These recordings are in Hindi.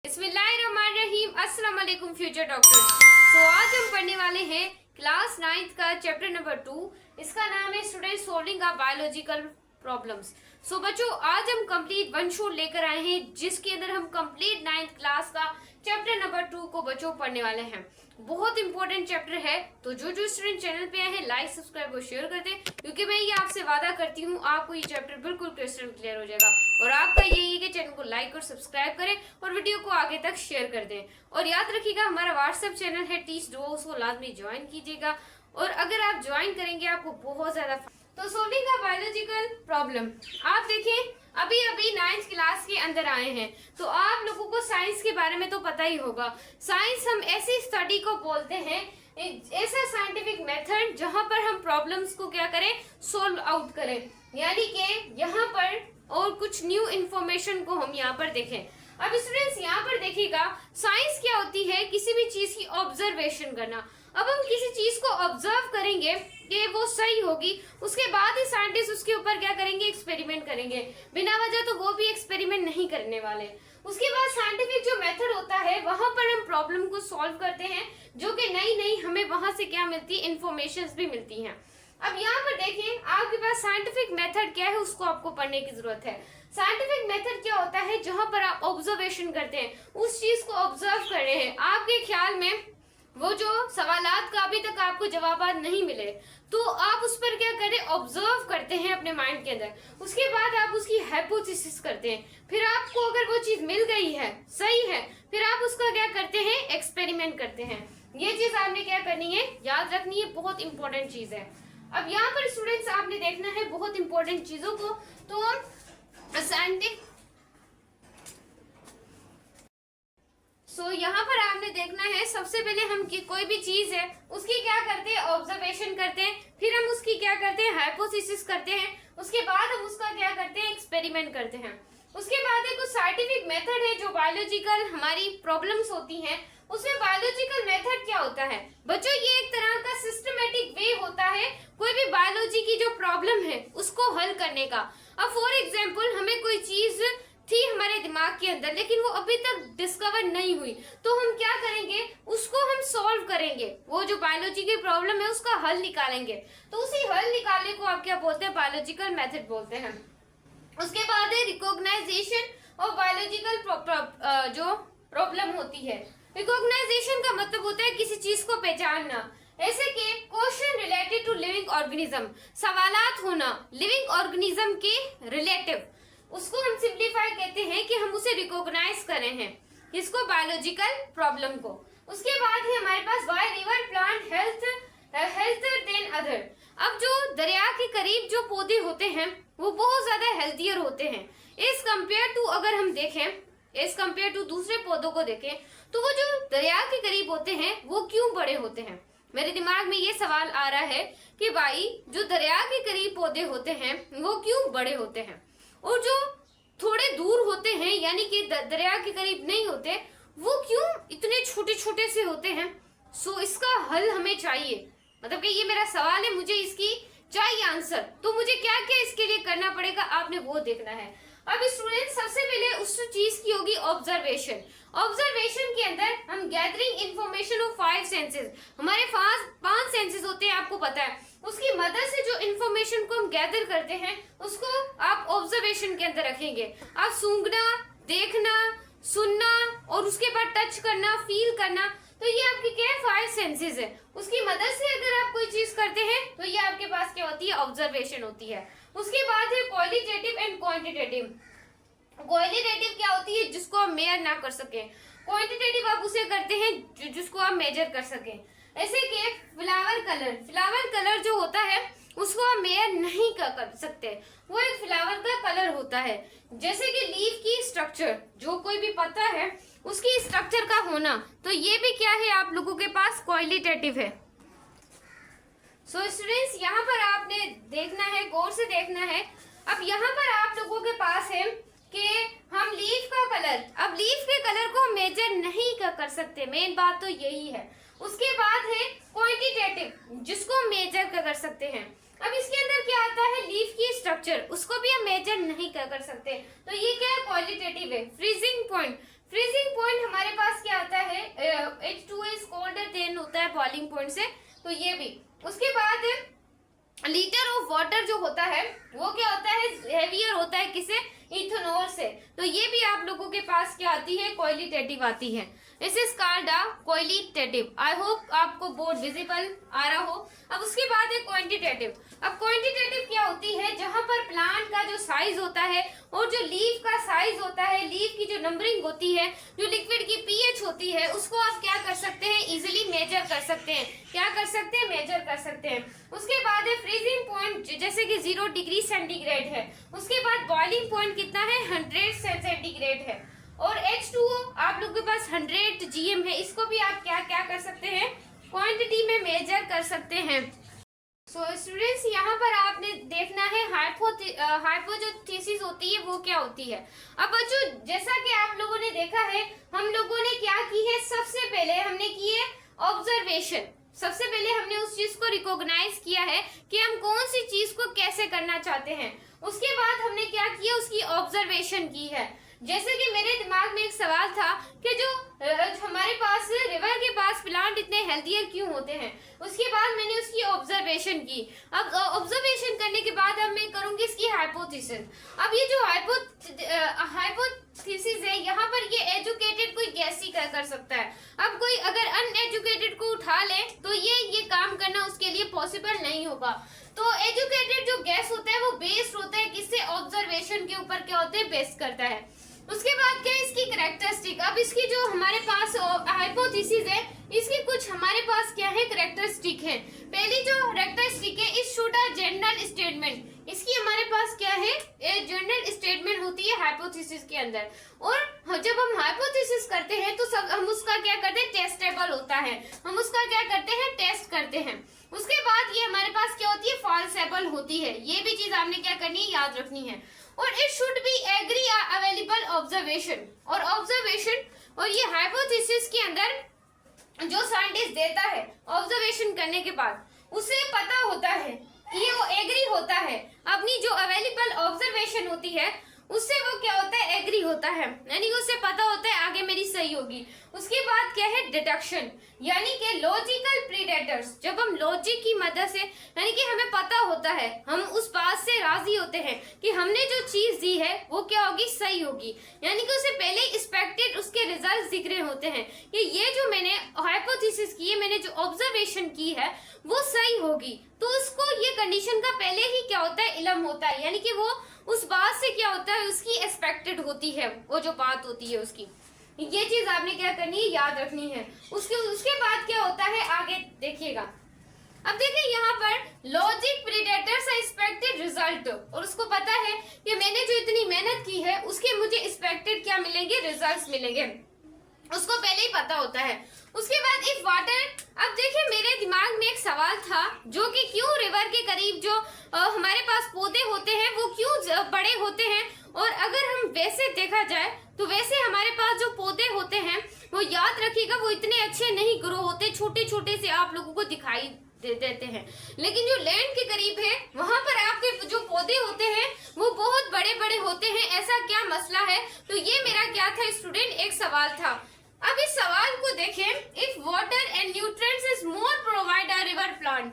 बिस्मिल्लाहिर्रहमानिर्रहीम। अस्सलाम वालेकुम फ्यूचर डॉक्टर्स। तो आज हम पढ़ने वाले हैं क्लास 9th का चैप्टर नंबर 2। इसका नाम है student solving of biological problems. So बच्चों, आज हम कंप्लीट वन शॉट लेकर आए हैं जिसके अंदर हम कंप्लीट 9th क्लास का चैप्टर नंबर 2 को बच्चों पढ़ने वाले हैं। बहुत इंपॉर्टेंट चैप्टर है, तो जो स्टूडेंट चैनल पे आए हैं लाइक सब्सक्राइब और शेयर कर दें, क्योंकि मैं ये आपसे वादा करती हूँ आपको ये चैप्टर बिल्कुल क्रिस्टल क्लियर हो जाएगा। और आपका यही है कि चैनल को लाइक और सब्सक्राइब करें और वीडियो को आगे तक शेयर कर दें। और याद रखिएगा हमारा व्हाट्सएप चैनल है टीच डो, उसको लाजमी ज्वाइन कीजिएगा। और अगर आप ज्वाइन करेंगे आपको बहुत ज्यादा। तो सोल्विंग का बायोलॉजिकल प्रॉब्लम, आप देखें अभी 9th क्लास के अंदर आए हैं, तो आप लोगों को साइंस के बारे में तो पता ही होगा। साइंस हम ऐसी स्टडी को बोलते हैं, ऐसा साइंटिफिक मेथड जहां पर हम प्रॉब्लम्स को क्या करें, सोल्व आउट करें। यानी कि यहाँ पर और कुछ न्यू इंफॉर्मेशन को हम यहाँ पर देखें। अब स्टूडेंट्स यहाँ पर देखिएगा, साइंस क्या होती है, किसी भी चीज की ऑब्जर्वेशन करना। अब हम किसी चीज को ऑब्जर्व करेंगे कि वो सही होगी, उसके बाद ही साइंटिस्ट उसके ऊपर क्या करेंगे, एक्सपेरिमेंट करेंगे। बिना वजह तो वो भी एक्सपेरिमेंट नहीं करने वाले। उसके बाद साइंटिफिक जो मेथड होता है वहां पर हम प्रॉब्लम को सॉल्व करते हैं, जो कि नई हमें वहां से क्या मिलती है, इंफॉर्मेशन भी मिलती हैं। अब यहाँ पर देखिए आपके पास साइंटिफिक मेथड क्या है, उसको आपको पढ़ने की जरूरत है। साइंटिफिक मेथड क्या होता है, जहां पर आप ऑब्जर्वेशन करते हैं, उस चीज को ऑब्जर्व कर रहे हैं। आपके ख्याल में वो जो सवालात का अभी तक आपको जवाब नहीं मिले, तो आप उस पर क्या करें, ऑब्जर्व करते हैं अपने माइंड के अंदर। उसके बाद आप उसकी हाइपोथेसिस करते हैं। फिर आपको अगर वो चीज मिल गई है, सही है, फिर आप उसका क्या करते हैं, एक्सपेरिमेंट करते हैं। ये चीज आपने क्या करनी है, याद रखनी है, बहुत इंपॉर्टेंट चीज है। अब यहाँ पर स्टूडेंट्स आपने देखना है बहुत इंपॉर्टेंट चीजों को। तो साइंटिफिक यहाँ पर आपने देखना है, सबसे पहले हम कोई भी चीज है उसकी क्या करते हैं, ऑब्जर्वेशन करते हैं। फिर हम उसकी क्या करते हैं, हाइपोथेसिस करते हैं। उसके बाद हम उसका क्या करते हैं, एक्सपेरिमेंट करते हैं। उसके बाद एक कुछ साइंटिफिक मेथड है जो बायोलॉजिकल हमारी प्रॉब्लम्स होती हैं, उसमें बायोलॉजिकल मेथड क्या होता है बच्चों, ये एक तरह का सिस्टमेटिक वे होता है कोई भी बायोलॉजी की जो प्रॉब्लम है उसको हल करने का। अब फॉर एग्जाम्पल हमें कोई चीज थी हमारे दिमाग के अंदर, लेकिन वो अभी तक डिस्कवर नहीं हुई, तो हम क्या करेंगे, उसको हम सॉल्व करेंगे। वो जो बायोलॉजी की प्रॉब्लम है उसका हल निकालेंगे। तो उसी हल निकालने को आप क्या बोलते हैं, बायोलॉजिकल मेथड बोलते हैं। उसके बाद है रिकॉग्नाइजेशन ऑफ बायोलॉजिकल जो प्रॉब्लम होती है। रिकॉग्नाइजेशन का मतलब होता है किसी चीज को पहचानना। ऐसे कि question related to living organism, सवालात होना लिविंग ऑर्गेनिज्म के रिलेटिव, उसको हम सिंप्लीफाई कहते हैं कि हम उसे रिकॉग्नाइज कर रहे हैं, इसको बायोलॉजिकल प्रॉब्लम को। उसके बाद है हमारे पास why river plant healthier than other. अब जो दरिया के करीब जो पौधे होते हैं वो बहुत ज्यादा हेल्थियर होते हैं एज कम्पेयर टू, अगर हम देखें एज कम्पेयर टू दूसरे पौधों को देखें, तो वो जो दरिया के करीब होते हैं वो क्यों बड़े होते हैं। मेरे दिमाग में ये सवाल आ रहा है कि भाई जो दरिया के करीब पौधे होते हैं वो क्यों बड़े होते हैं, और जो थोड़े दूर होते हैं यानी कि दरिया के करीब नहीं होते वो क्यों इतने छोटे छोटे से होते हैं। सो इसका हल हमें चाहिए, मतलब कि ये मेरा सवाल है, मुझे इसकी चाहिए आंसर। तो मुझे क्या क्या इसके लिए करना पड़ेगा, आपने वो देखना है। अब स्टूडेंट सबसे पहले उस चीज की होगी ऑब्जर्वेशन। ऑब्जर्वेशन के अंदर हम गैदरिंग इंफॉर्मेशन ऑफ 5 सेंसेस, हमारे पास 5 सेंसेस होते हैं, आपको पता है। उसकी मदद से जो इंफॉर्मेशन को हम गैदर करते हैं उसको आप ऑब्जर्वेशन के अंदर रखेंगे। आप सूंघना, देखना, सुनना और उसके बाद टच करना, फील करना, तो ये आपके क्या 5 सेंसेस है। उसकी मदद से अगर आप कोई चीज करते हैं तो ये आपके पास क्या होती है, ऑब्जर्वेशन होती है। उसके बाद है क्वालिटेटिव एंड क्वांटिटेटिव। क्वालिटेटिव क्या होती है, जिसको आप मेजर ना कर सके। क्वांटिटेटिव आप उसे करते हैं जिसको आप मेजर कर सके। ऐसे कि फ्लावर कलर जो होता है उसको आप मेजर नहीं कर सकते, वो एक फ्लावर का कलर होता है। जैसे कि लीफ की स्ट्रक्चर, जो कोई भी पत्ता है उसकी स्ट्रक्चर का होना, तो ये भी क्या है आप लोगों के पास, क्वालिटेटिव है। सो स्टूडेंट्स यहाँ पर आपने देखना है, गौर से देखना है। अब यहाँ पर आप लोगों के पास है कि हम लीफ का कलर, अब लीफ के कलर को मेजर नहीं कर सकते, मेन बात तो यही है। उसके बाद है क्वांटिटेटिव, जिसको मेजर कर सकते हैं। अब इसके अंदर क्या आता है, लीफ की स्ट्रक्चर, उसको भी हम मेजर नहीं कर सकते, तो ये क्या है, क्वालिटेटिव है। फ्रीजिंग पॉइंट, फ्रीजिंग पॉइंट हमारे पास क्या आता है, H2O इज कोल्डर देन होता है बॉइलिंग पॉइंट से, तो ये भी। उसके बाद लीटर ऑफ वाटर जो होता है वो क्या होता है, हेवियर होता है किसे, इथेनॉल से। तो ये भी आप लोगों के पास क्या आती है, क्वालिटेटिव आती है। This is called a qualitative. I hope आपको बोर्ड विजिबल आ रहा हो। अब उसके बाद है क्वांटिटेटिव। अब क्वांटिटेटिव क्या होती है, जहां पर प्लांट का जो साइज होता है और जो लीफ का साइज होता है, लीफ की जो नंबरिंग होती है, जो लिक्विड की पीएच होती है, उसको आप क्या कर सकते हैं, इजिली मेजर कर सकते हैं। क्या कर सकते हैं, मेजर कर सकते हैं। उसके बाद है फ्रीजिंग पॉइंट, जैसे कि 0 डिग्री सेंटीग्रेड है। उसके बाद बॉइलिंग पॉइंट कितना है, 100 सेंटीग्रेड है। और H2O आप लोगों के पास 100 GM है। इसको भी आप क्या क्या कर सकते हैं, क्वांटिटी में मेजर कर सकते हैं। सो स्टूडेंट्स, यहाँ पर आपने देखना है हाइपो जो थीसिस होती है वो क्या होती है। अब बच्चों, जैसा कि आप लोगों ने देखा है, हम लोगों ने क्या की है, सबसे पहले हमने की है ऑब्जर्वेशन। सबसे पहले हमने उस चीज को रिकॉग्नाइज किया है कि हम कौन सी चीज को कैसे करना चाहते हैं। उसके बाद हमने क्या किया, उसकी ऑब्जर्वेशन की है। जैसे कि मेरे दिमाग में एक सवाल था कि जो हमारे पास रिवर के पास प्लांट इतने हेल्थियर क्यों होते हैं। उसके बाद मैंने उसकी ऑब्जर्वेशन की। अब ऑब्जर्वेशन करने के बाद अब मैं करूंगी इसकी हाइपोथेसिस। अब ये जो हाइपोथेसिस है, यहाँ पर ये एजुकेटेड कोई गैस ही कर सकता है। अब कोई अगर अनएजुकेटेड को उठा ले तो ये काम करना उसके लिए पॉसिबल नहीं होगा। तो एजुकेटेड जो गैस होता है वो बेस्ड होता है किससे, ऑब्जर्वेशन के ऊपर क्या होते हैं, बेस्ड करता है। उसके बाद क्या है इसकी कैरेक्टरिस्टिक। अब इसकी जो हमारे पास हाइपोथेसिस है, इसकी कुछ हमारे पास क्या है, कैरेक्टरिस्टिक है। पहली जो कैरेक्टरिस्टिक है, इस शुड अ जनरल स्टेटमेंट। इसकी हमारे पास क्या है, जनरल स्टेटमेंट होती है हाइपोथेसिस के अंदर। और जब हम हाइपोथेसिस करते हैं तो हम उसका क्या करते हैं, टेस्टेबल होता है। हम उसका क्या करते हैं, टेस्ट करते हैं। उसके बाद ये हमारे पास क्या होती है, फॉल्सेबल होती है। ये भी चीज आपने क्या करनी है, याद रखनी है। और it should be agree available observation. और ऑब्जर्वेशन और ये हाइपोथेसिस के अंदर जो साइंटिस्ट देता है ऑब्जर्वेशन करने के बाद, उसे पता होता है, ये वो एग्री होता है अपनी जो अवेलेबल ऑब्जर्वेशन होती है उससे, वो क्या होता है, एग्री होता है, यानी उसे पता होता है आगे मेरी सही होगी। उसके बाद क्या है, डिडक्शन, यानी कि लॉजिकल प्रीडेटर्स। जब हम लॉजिक की मदद से, यानी कि हमें पता होता है, हम उस बात से राजी होते हैं कि हमने जो चीज दी है वो क्या होगी, सही होगी। यानी कि उसे पहले एक्सपेक्टेड उसके रिजल्ट दिख रहे होते हैं कि ये जो मैंने हाइपोथेसिस की है, मैंने जो ऑब्जर्वेशन की है वो सही होगी। तो उसको ये कंडीशन का पहले ही क्या होता है, इल्म होता है, यानी कि वो उस बात से क्या होता है, उसकी एक्सपेक्टेड होती है, वो जो बात होती है उसकी। ये चीज आपने क्या करनी है, याद रखनी है। उसके बाद क्या होता है, आगे देखिएगा। अब देखिए यहाँ पर लॉजिक प्रीडेटर्स एक्सपेक्टेड रिजल्ट, और उसको पता है कि मैंने जो इतनी मेहनत की है उसके मुझे एक्सपेक्टेड क्या मिलेंगे, रिजल्ट्स मिलेंगे, उसको पहले ही पता होता है। उसके बाद इफ वाटर, अब देखिए मेरे दिमाग में एक सवाल था जो कि क्यों रिवर के करीब जो हमारे पास पौधे होते हैं वो क्यों बड़े होते हैं। और अगर हम वैसे देखा जाए तो वैसे हमारे पास जो पौधे होते हैं वो, याद रखिएगा, वो इतने अच्छे नहीं ग्रो होते, छोटे छोटे से आप लोगों को दिखाई देते हैं। लेकिन जो लैंड के करीब है वहां पर आपके जो पौधे होते हैं वो बहुत बड़े बड़े होते हैं। ऐसा क्या मसला है, तो ये मेरा क्या था स्टूडेंट, एक सवाल था। अब इस सवाल को देखें, if water and nutrients is more provide a river plant.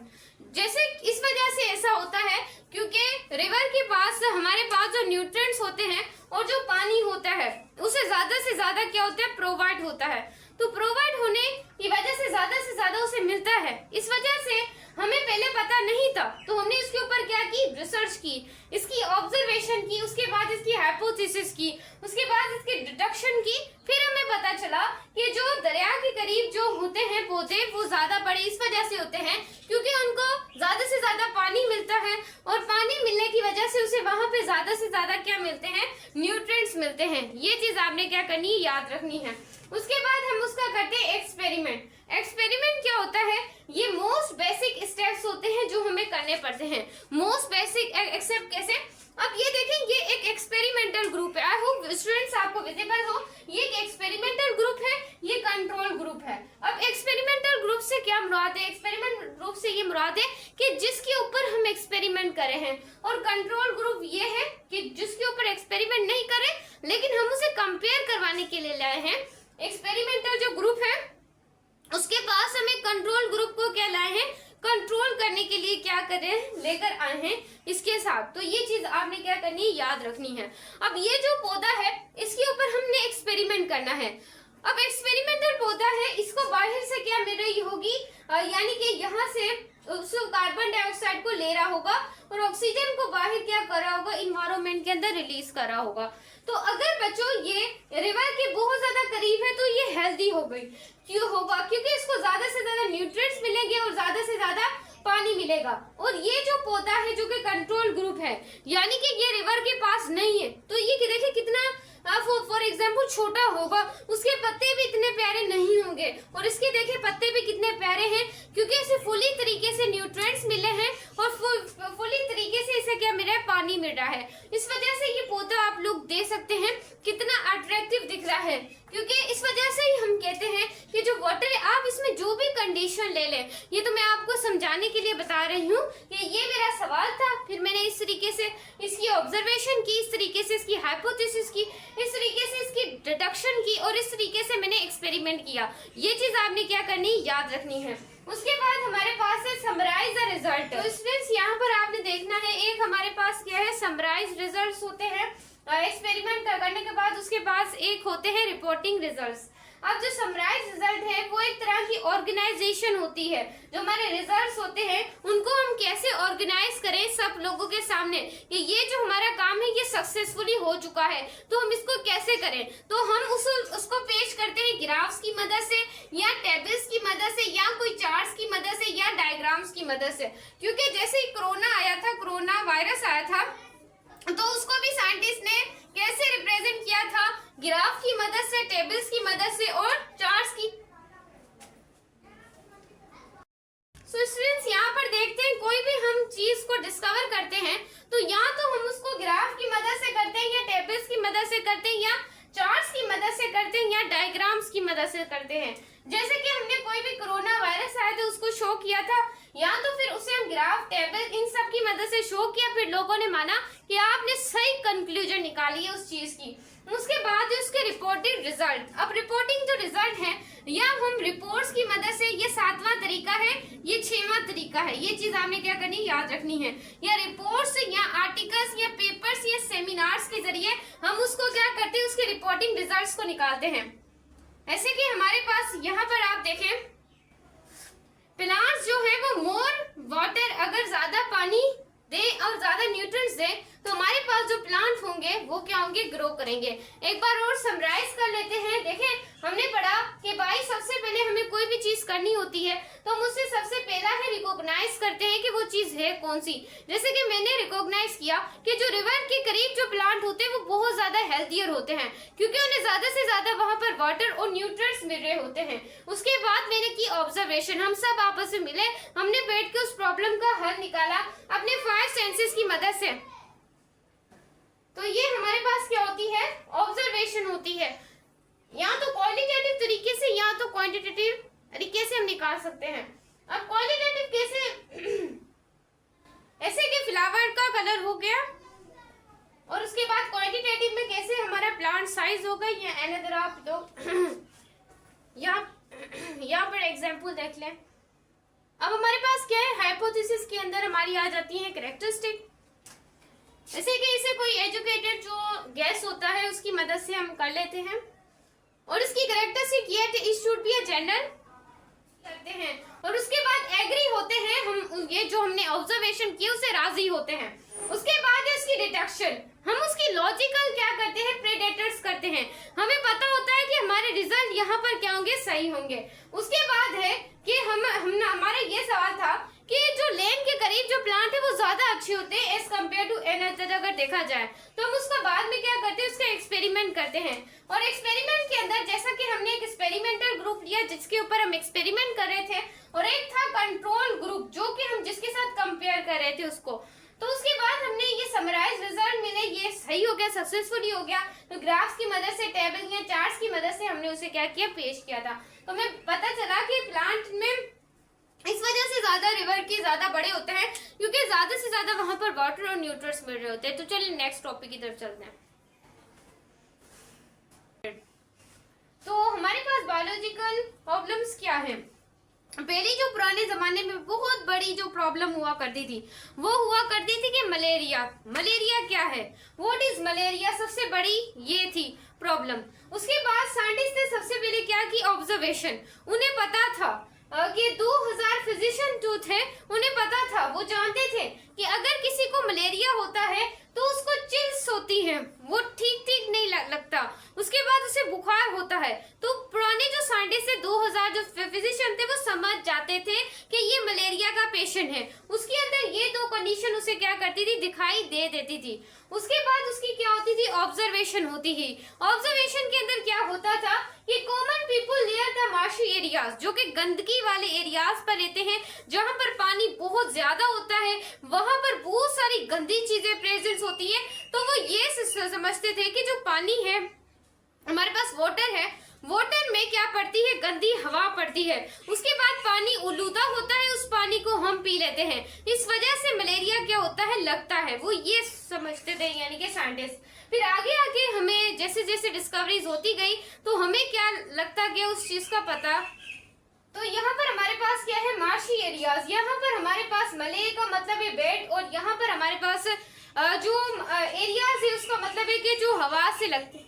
जैसे इस वजह से ऐसा होता है क्योंकि रिवर के पास हमारे पास जो न्यूट्रिएंट्स होते हैं और जो पानी होता है उसे ज्यादा से ज्यादा क्या होता है, प्रोवाइड होता है। तो प्रोवाइड होने की वजह से ज्यादा उसे मिलता है। इस वजह से हमें पहले पता नहीं था, तो हमने इसके ऊपर क्या की, रिसर्च की, इसकी ऑब्जर्वेशन की, उसके बाद इसकी हाइपोथेसिस की, उसके बाद इसकी डिडक्शन की। फिर हमें पता चला कि जो दरिया के करीब जो होते हैं पौधे वो ज्यादा बड़े इस वजह से होते हैं क्योंकि उनको ज्यादा से ज्यादा पानी मिलता है, और पानी मिलने की वजह से उसे वहां पे ज्यादा से ज्यादा क्या मिलते हैं, न्यूट्रिएंट्स मिलते हैं। ये चीज आपने क्या करनी है, याद रखनी है। उसके बाद हम उसका करते हैं एक्सपेरिमेंट। एक्सपेरिमेंट क्या होता है, ये मोस्ट बेसिक स्टेप्स होते हैं जो हमें करने पड़ते हैं। मोस्ट बेसिक एक्सेप्ट कैसे, अब ये देखें, ये एक एक्सपेरिमेंटल ग्रुप है। आई होप स्टूडेंट्स आपको विजिबल हो, ये एक एक्सपेरिमेंटल ग्रुप है, ये कंट्रोल ग्रुप है। अब एक्सपेरिमेंटल ग्रुप से क्या मुराद है, एक्सपेरिमेंट ग्रुप से ये मुराद है कि जिसके ऊपर हम एक्सपेरिमेंट करे हैं, और कंट्रोल ग्रुप ये है कि जिसके ऊपर एक्सपेरिमेंट नहीं करे लेकिन हम उसे कंपेयर करवा करवाने के लिए लाए हैं। एक्सपेरिमेंटल जो ग्रुप है उसके पास हम एक कंट्रोल ग्रुप को क्या लाए हैं, कंट्रोल करने के लिए क्या करें, लेकर आए हैं इसके साथ। तो ये चीज आपने क्या करनी है, याद रखनी है। अब ये जो पौधा है इसके ऊपर हमने एक्सपेरिमेंट करना है। अब एक्सपेरिमेंटल पौधा है, इसको बाहर से क्या मिल रही होगी, यानी कि यहाँ से कार्बन डाइऑक्साइड को ले रहा होगा और ऑक्सीजन को बाहर क्या कर रहा होगा, इन्वायरमेंट के अंदर रिलीज कर रहा होगा। तो अगर बच्चों ये रिवर के बहुत ज्यादा करीब है तो ये हेल्दी हो गई। क्यों होगा, क्योंकि इसको ज्यादा से ज्यादा न्यूट्रिएंट्स मिलेंगे और ज्यादा से ज्यादा पानी मिलेगा। और ये जो पौधा है जो कि कंट्रोल ग्रुप है, यानी कि ये रिवर के पास नहीं है, तो ये देखिए कितना फॉर एग्जाम्पल छोटा होगा, उसके पत्ते भी इतने प्यारे नहीं होंगे। और इसके देखिए पत्ते भी कितने प्यारे हैं, क्योंकि इसे फुली तरीके से न्यूट्रिएंट्स मिले हैं और फुली तरीके से इसे क्या मिल रहा है, पानी मिल रहा है। इस वजह से ये पौधा आप लोग देख सकते हैं कितना अट्रैक्टिव दिख रहा है, क्योंकि इस वजह से ही हम कहते हैं कि जो वाटर है, आप इसमें जो भी कंडीशन ले लें, ये तो मैं आपको समझाने के लिए बता रही हूँ कि ये मेरा सवाल था, फिर मैंने इस तरीके से इसकी ऑब्जर्वेशन की, इस तरीके से इसकी हाइपोथेसिस की, इस तरीके से इसकी डिडक्शन की और इस तरीके से मैंने एक्सपेरिमेंट किया। ये चीज आपने क्या करनी, याद रखनी है। उसके बाद हमारे पास है समराइज द रिजल्ट। तो स्टूडेंट्स यहाँ पर आपने देखना है, एक हमारे पास क्या है, समराइज रिजल्ट्स होते हैं एक्सपेरिमेंट करने के बाद, उसके पास एक होते हैं रिपोर्टिंग रिजल्ट्स। अब जो समराइज रिजल्ट है वो एक तरह की ऑर्गेनाइजेशन होती है। जो हमारे रिजल्ट्स होते हैं उनको हम कैसे ऑर्गेनाइज करें सब लोगों के सामने कि ये जो हमारा काम है ये सक्सेसफुली हो चुका है, तो हम इसको कैसे करें। तो हम उसको पेश करते हैं ग्राफ्स की मदद से या टेबल्स की मदद से या कोई चार्ट्स की मदद से या डायग्राम्स की मदद से। क्योंकि जैसे ही कोरोना आया था, कोरोना वायरस आया था, तो उसको भी साइंटिस्ट ने कैसे रिप्रेजेंट किया था, ग्राफ की मदद से, टेबल्स की मदद से और चार्ट्स की। सो स्टूडेंट्स यहाँ पर देखते हैं कोई भी हम चीज को डिस्कवर करते हैं तो या तो हम उसको ग्राफ की मदद से करते हैं या टेबल्स की मदद से करते हैं या चार्ट्स की मदद से करते हैं या डायग्राम्स की मदद से करते हैं। जैसे कि हमने कोई भी कोरोना वायरस आया तो उसको शो किया था, या तो फिर उसे हम ग्राफ, टेबल इन सब की मदद से शो किया, फिर लोगों ने माना कि आपने सही कंक्लूजन निकाली है उस चीज की। उसके बाद उसके रिपोर्टेड रिजल्ट। अब रिपोर्टिंग जो रिजल्ट है या हम रिपोर्ट्स की मदद से, ये 7वां तरीका है, ये 6वां तरीका है, ये चीज आपने क्या करनी, याद रखनी है। या रिपोर्ट्स या आर्टिकल्स या पेपर्स या सेमिनार्स के जरिए हम उसको क्या करते हैं, उसके रिपोर्टिंग रिजल्ट्स को निकालते हैं। ऐसे कि हमारे पास यहाँ पर आप देखें, प्लांट्स जो है वो मोर वाटर, अगर ज्यादा पानी दे और ज्यादा न्यूट्रिएंट्स दे तो हमारे पास जो प्लांट होंगे वो क्या होंगे, ग्रो करेंगे। एक बार और समराइज कर लेते हैं। देखें हमने पढ़ा कि भाई सबसे पहले हमें कोई भी चीज करनी होती है तो हम उससे सबसे पहला है रिकॉग्नाइज करते हैं कि वो चीज है कौन सी। जैसे कि मैंने रिकॉग्नाइज किया कि जो रिवर के करीब जो प्लांट होते हैं वो बहुत ज्यादा हेल्थियर होते हैं, क्योंकि उन्हें ज्यादा से ज्यादा वहां पर वाटर और न्यूट्रिएंट्स मिल रहे होते हैं। उसके बाद मैंने की ऑब्जर्वेशन, हम सब आपस में मिले, हमने बैठ के उस प्रॉब्लम का हल निकाला अपने 5 सेंसेस की मदद से। तो ये हमारे पास क्या होती है, ऑब्जर्वेशन होती है। या तो क्वालिटेटिव तरीके से या तो क्वांटिटेटिव तरीके से हम निकाल सकते हैं। अब क्वालिटेटिव कैसे, ऐसे कि फ्लावर का कलर हो गया, और उसके बाद क्वांटिटेटिव में कैसे हमारा प्लांट साइज होगा, या अनदर आप लोग यहाँ पर एग्जांपल देख लें। अब हमारे पास क्या है, हाइपोथेसिस के अंदर हमारी आ जाती है कैरेक्टरिस्टिक। जैसे कि इसे कोई एजुकेटेड जो गैस होता है उसकी मदद से हम कर लेते हैं, और इसकी कैरेक्टरिस्टिक ये है कि it should be a general करते हैं, और उसके बाद एग्री होते हैं हम, ये जो हमने ऑब्जर्वेशन किया उससे राजी होते हैं। उसके बाद है उसकी डिडक्शन, हम उसकी लॉजिकल क्या करते हैं, प्रेडेटर्स करते हैं। हमें पता होता है कि हमारे रिजल्ट यहाँ पर क्या होंगे, सही होंगे। उसके बाद है कि हमारा ये सवाल था कि जो लैंड के करीब जो प्लांट है वो ज्यादा अच्छे होते हैं एज कम्पेयर टू अनदर, अगर देखा जाए तो हम उसका बाद में क्या करते हैं, उसका एक्सपेरिमेंट करते हैं। और एक्सपेरिमेंट के अंदर जैसा कि हमने एक एक्सपेरिमेंटल ग्रुप लिया जिसके ऊपर हम एक्सपेरिमेंट कर रहे थे, और एक था कंट्रोल ग्रुप जो कि हम जिसके साथ कंपेयर कर रहे थे उसको। तो उसके बाद हमने ये समराइज रिजल्ट मिले, ये सही हो गया, सक्सेसफुली हो गया। तो ग्राफ्स की मदद से, टेबल या चार्ट्स की मदद से हमने उसे क्या किया, पेश किया था। तो हमें पता चला कि प्लांट में इस वजह से ज्यादा रिवर के ज्यादा बड़े होते हैं क्योंकि ज्यादा से ज्यादा वहां पर वाटर और न्यूट्रिएंट्स मिल रहे होते हैं। तो चलिए नेक्स्ट टॉपिक की तरफ चलते हैं। तो हमारे पास बायोलॉजिकल प्रॉब्लम्स क्या है? पहले जो पुराने जमाने में बहुत बड़ी जो प्रॉब्लम हुआ करती थी वो हुआ करती थी कि मलेरिया। मलेरिया क्या है, व्हाट इज मलेरिया, सबसे बड़ी ये थी प्रॉब्लम। उसके बाद साइंटिस्ट ने सबसे पहले क्या की, ऑब्जर्वेशन। उन्हें पता था कि 2000 फिजिशियन जो थे उन्हें पता था, वो जानते थे कि अगर किसी को मलेरिया होता है तो उसको चिल्स होती है, वो ठीक ठीक नहीं लगता, उसके बाद उसे बुखार होता है। तो पुराने जो साइंटिस्ट थे 2000 जो फिजिशियन थे वो समझ जाते थे कि ये मलेरिया का पेशेंट है। उसके अंदर ये दो कंडीशन उसे क्या करती थी, दिखाई दे देती थी। उसके बाद उसकी क्या होती थी, ऑब्जर्वेशन होती थी। ऑब्जर्वेशन के अंदर क्या होता था कि common people near the marshy areas, जो कि गंदगी वाले एरियाज पर रहते हैं, जहां पर पानी बहुत ज्यादा होता है, वहां पर बहुत सारी गंदी चीजें प्रेजेंट होती है। तो वो ये समझते थे कि जो पानी है हमारे पास, वाटर है, वाटर में क्या पड़ती है, गंदी हवा पड़ती है, उसके बाद पानी उलूदा होता है, उस पानी को हम पी लेते हैं, इस वजह से मलेरिया क्या होता है, लगता है। वो ये समझते थे यानी कि साइंटिस्ट। फिर आगे आगे हमें जैसे जैसे डिस्कवरीज होती गई तो हमें क्या लगता गया उस चीज का पता। तो यहाँ पर हमारे पास क्या है, मार्शी एरियाज। यहाँ पर हमारे पास मले का मतलब है बेड, और यहाँ पर हमारे पास जो एरियाज है उसका मतलब है कि जो हवा से लगते।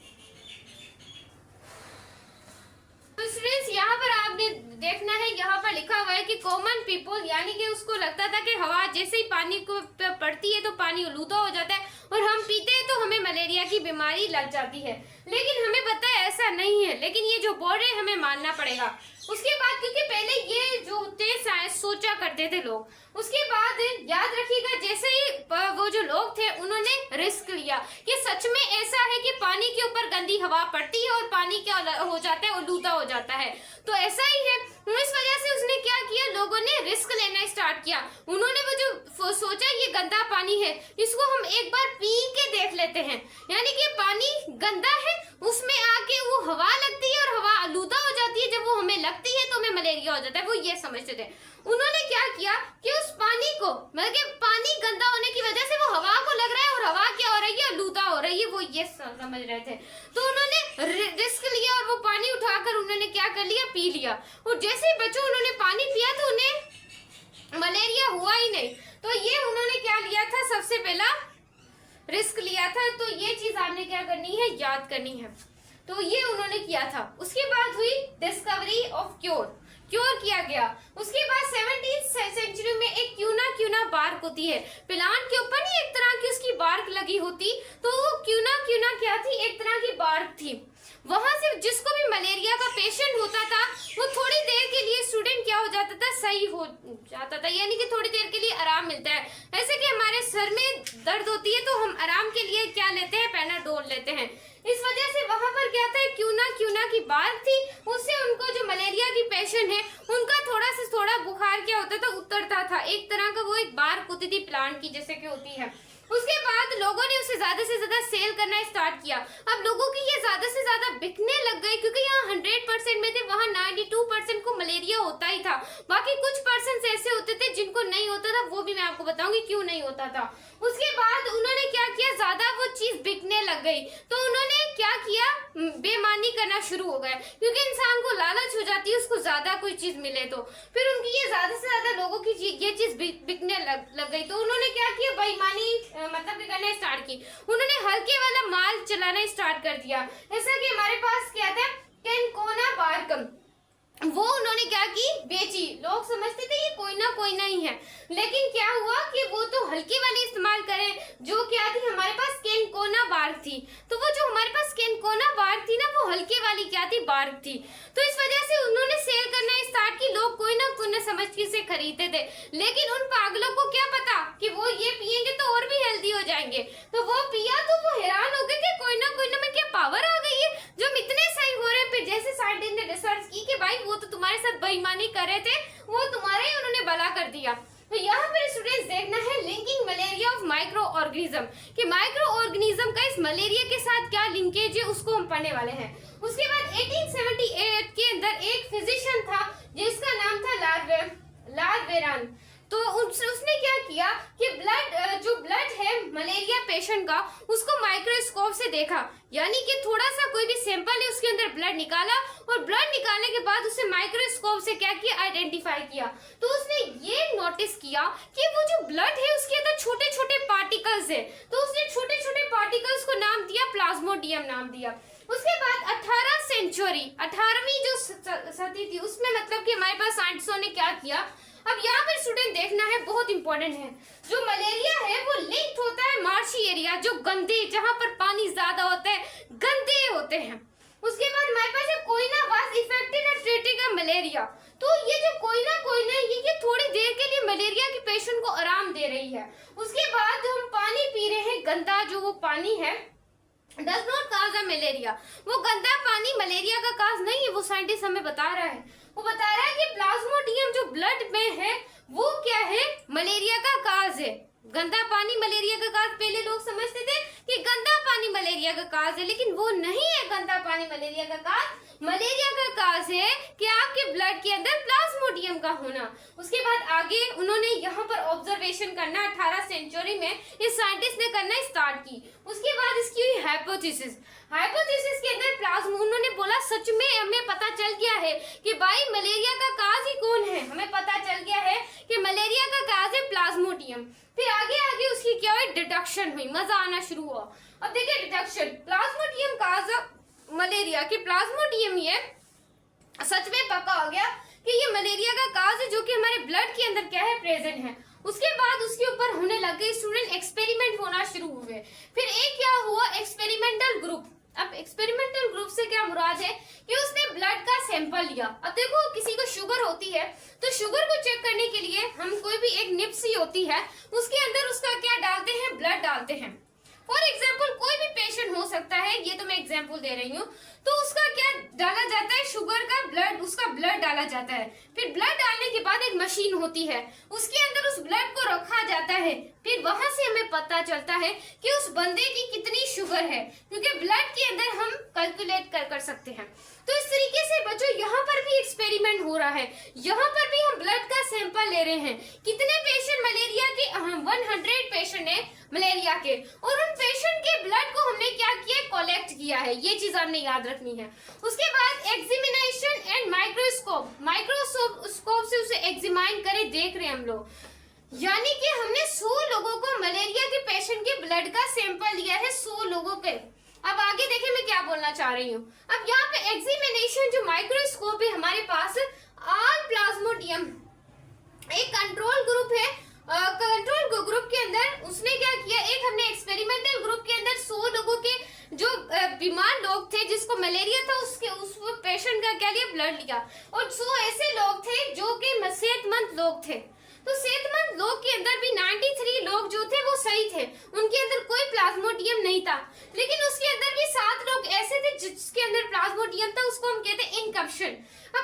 तो स्टूडेंट्स यहाँ पर आपने देखना है, यहाँ पर लिखा हुआ है कि कॉमन पीपल, यानी कि उसको लगता था कि हवा जैसे ही पानी को पड़ती है तो पानी आलूदा हो जाता है और हम पीते हैं तो हमें मलेरिया की बीमारी लग जाती है। लेकिन हमें पता है ऐसा नहीं है, लेकिन ये जो बोर्ड है हमें मानना पड़ेगा। उसके बाद क्योंकि पहले ये जो थे साइंस सोचा करते थे लोग, उसके बाद याद रखिएगा जैसे ही वो जो लोग थे उन्होंने रिस्क लिया कि सच में ऐसा है कि पानी के ऊपर गंदी हवा पड़ती है और पानी क्या हो जाता है, आलूदा हो जाता है। तो ऐसा ही है, इस वजह से उसने क्या किया, लोगों ने रिस्क लेना स्टार्ट किया। उन्होंने वो जो सोचा ये गंदा पानी है, इसको हम एक बार पी के देख लेते हैं, यानी कि पानी गंदा है, उसमें आके वो हवा लगती है और हवा आलूदा हो जाती है, जब वो हमें लगती है तो हमें मलेरिया हो जाता है। वो ये समझते थे। उन्होंने क्या किया कि उस पानी को, मतलब कि पानी गंदा होने की वजह से वो हवा को लग रहा है और हवा क्या हो रही है, आलूदा हो रही है, वो ये समझ रहे थे। तो उन्होंने रिस्क लिया और वो पानी उठाकर उन्होंने क्या कर लिया, पी लिया। और जैसे ही बच्चों उन्होंने पानी पिया तो उन्हें मलेरिया हुआ ही नहीं। तो ये उन्होंने क्या लिया था, सबसे पहला रिस्क लिया था। तो ये चीज आपने क्या करनी है, याद करनी है। तो ये उन्होंने किया था। उसके बाद हुई डिस्कवरी ऑफ क्योर, क्योर किया गया। उसके बाद 17th सेंचुरी में एक क्यूना बार्क होती है, प्लांट के ऊपर ही एक तरह की उसकी बार्क लगी होती, तो वो क्यूना क्या थी, एक तरह की बार्क थी। वहां से जिसको भी मलेरिया का पेशेंट होता था वो थोड़ी देर के लिए स्टूडेंट क्या हो जाता था, सही हो जाता था, यानी कि थोड़ी देर के लिए आराम मिलता है। ऐसे कि हमारे सर में दर्द होती है तो हम आराम के लिए क्या लेते हैं, पैनाडोल लेते हैं। इस वजह से वहां पर क्या था, क्यूना की बार्क थी, उससे उनको जो मलेरिया की पेशेंट है उनका थोड़ा से थोड़ा बुखार क्या होता था, उतरता था। एक तरह का वो एक बार्क होती थी प्लांट की, जैसे कि होती है। उसके बाद लोगों ने उसे ज्यादा से ज्यादा सेल करना स्टार्ट किया। अब लोगों की ये ज्यादा से ज्यादा बिकने लग गई, क्योंकि यहाँ 100% में थे, वहाँ 92% को मलेरिया होता ही था। बाकी कुछ परसेंट ऐसे होते थे जिनको नहीं होता था, वो भी मैं आपको बताऊंगी क्यों नहीं होता था। उसके बाद उन्होंने क्या किया, ज्यादा वो चीज बिकने लग गई तो उन्होंने क्या किया, बेईमानी करना शुरू हो गया, क्योंकि इंसान को लालच हो जाती है उसको ज्यादा कोई चीज मिले तो। फिर उनकी ये ज्यादा से ज्यादा लोगों की ये चीज बिकने लग गई, तो उन्होंने क्या किया, बेईमानी मतलब कि करना स्टार्ट की। उन्होंने हल्के वाला माल चलाना स्टार्ट कर दिया। जैसा कि हमारे पास क्या था, कैनकोना बार्कम, वो उन्होंने क्या की, बेची। लोग समझते थे ये कोई ना ही है, लेकिन क्या हुआ कि वो तो हल्के वाले इस्तेमाल करें, जो क्या थी हमारे पास कैनकोना बार्क थी। तो वो जो हमारे पास कैनकोना बार्क थी ना, वो हल्के वाली क्या थी, बार्क थी। तो इस वजह से उन्होंने सेल करना स्टार्ट की। लोग कोई ना समझ के इसे खरीदते थे, लेकिन उन पागलों को क्या पता कि वो ये पियेंगे तो और भी हेल्दी हो जाएंगे। तो वो पिया तो वो हैरान हो गए कि कोई ना में क्या पावर आ गई है, जो हम इतने सही हो रहे हैं। फिर जैसे साइंटिस्ट ने रिसर्च की कि भाई वो तो तुम्हारे साथ बेईमानी कर रहे थे, वो तुम्हारे ही उन्होंने भला कर दिया। तो यहाँ पर स्टूडेंट्स देखना है linking malaria of micro organism, कि माइक्रो ऑर्गेनिज्म का इस मलेरिया के साथ क्या लिंकेज है, उसको हम पढ़ने वाले हैं। उसके बाद 1878 के अंदर एक फिजिशियन था जिसका नाम था लार्वेरान। तो उसने क्या किया कि जो ब्लड है मलेरिया पेशेंट का, उसको माइक्रोस्कोप से देखा, यानी कि थोड़ा सा कोई भी सैंपल है उसके अंदर ब्लड निकाला, और ब्लड निकालने के बाद उसे माइक्रोस्कोप से क्या किया, आइडेंटिफाई किया। तो उसने ये नोटिस किया कि वो जो ब्लड है उसके अंदर छोटे छोटे पार्टिकल्स है, तो उसने छोटे छोटे पार्टिकल्स को नाम दिया प्लाज्मोडियम नाम दिया। उसके बाद 18 सेंचुरी 18वीं जो सदी थी उसमें मतलब कि हमारे पास साइंटिस्टों ने क्या किया, अब यहाँ पर स्टूडेंट देखना है, बहुत इंपॉर्टेंट है। जो मलेरिया है वो लिंक्ड होता है मार्शी एरिया, जो गंदे, जहाँ पर पानी ज्यादा होता है, गंदे होते हैं। उसके बाद हमारे पास है quinine was effected at treating malaria. तो ये जो कोयना ये थोड़ी देर के लिए मलेरिया के पेशेंट को आराम दे रही है। उसके बाद जो हम पानी पी रहे हैं गंदा, जो वो पानी है does not cause a malaria, वो गंदा पानी मलेरिया का काज नहीं है, वो साइंटिस्ट हमें बता रहा है। वो बता रहा है कि प्लाज्मोडियम जो ब्लड में है वो क्या है, मलेरिया का काज है। गंदा पानी मलेरिया का काज, पहले लोग समझते थे कि गंदा पानी मलेरिया का काज है, लेकिन वो नहीं है गंदा पानी मलेरिया का काज। मलेरिया का काज है कि आपके ब्लड के अंदर प्लाज्मोडियम का होना। उसके बाद आगे उन्होंने यहाँ पर ऑब्जर्वेशन करना 18 सेंचुरी में इस साइंटिस्ट ने करना स्टार्ट की। उसके बाद इसकी हुई हाइपोथेसिस के अंदर उन्होंने बोला सच में हमें पता चल गया है कि भाई मलेरिया का काज ही कौन है, हमें पता चल गया है कि मलेरिया का काज है प्लाज्मोडियम। फिर आगे उसकी क्या हुई, डिडक्शन हुई, मजा आना शुरू हुआ। अब देखिए डिडक्शन, प्लाज्मोडियम काज मलेरिया की, प्लाज्मोडियम ये सच में पक्का हो गया कि ये मलेरिया का काज है, जो कि हमारे ब्लड के अंदर क्या है, प्रेजेंट है। उसके बाद उसके ऊपर होने लगे स्टूडेंट एक्सपेरिमेंट होना शुरू हुए। फिर एक क्या हुआ, एक्सपेरिमेंटल ग्रुप। अब एक्सपेरिमेंटल ग्रुप से क्या मुराद है कि उसने ब्लड का सैंपल लिया। अब देखो किसी को शुगर होती है तो शुगर को चेक करने के लिए हम कोई भी एक निप्सी होती है उसके अंदर उसका क्या डालते हैं, ब्लड डालते हैं। फॉर एग्जाम्पल कोई भी पेशेंट हो सकता है, ये तो मैं एग्जाम्पल दे रही हूँ, तो उसका क्या डाला जाता है, शुगर का ब्लड, उसका ब्लड डाला जाता है। फिर ब्लड डालने के बाद एक मशीन होती है, उसके अंदर उस ब्लड को रखा जाता है। फिर वहां से हमें पता चलता है कि उस बंदे की कितनी शुगर है, क्योंकि ब्लड के अंदर हम कैलकुलेट कर सकते हैं। तो इस तरीके से बच्चों यहाँ पर भी एक्सपेरिमेंट हो रहा है, यहाँ पर भी हम ब्लड का सैंपल ले रहे हैं। कितने पेशेंट मलेरिया के, 100 पेशेंट है मलेरिया के, और उन पेशेंट के ब्लड को हमने क्या किया, कलेक्ट किया है। ये चीज हमने याद रखनी है। उसके बाद एग्जामिनेशन एंड माइक्रोस्कोप से उसे एग्जामिन करे, देख रहे हैं हम लोग, यानी कि हमने 100 लोगों को मलेरिया के पेशेंट के ब्लड का सैंपल लिया है, 100 लोगों पे। अब आगे देखें मैं क्या बोलना चाह रही हूँ। अब यहाँ पे एग्जामिनेशन जो माइक्रोस्कोप है हमारे पास, ऑल प्लाज्मोडियम एक कंट्रोल ग्रुप है। कंट्रोल ग्रुप के अंदर उसने क्या किया, एक हमने एक्सपेरिमेंटल ग्रुप के अंदर 100 लोगों के जो बीमार लोग थे जिसको मलेरिया था उस पेशेंट का क्या लिया, ब्लड लिया, और 100 ऐसे लोग थे जो कि सेहतमंद लोग थे। तो सेहतमंद लोग के अंदर भी 93 लोग जो थे वो सही थे, उनके अंदर कोई प्लाज्मोडियम नहीं था। लेकिन उसके अंदर भी 7 लोग ऐसे थे जिसके अंदर प्लाज्मोडियम था, उसको हम कहते हैं इनकप्शन। अब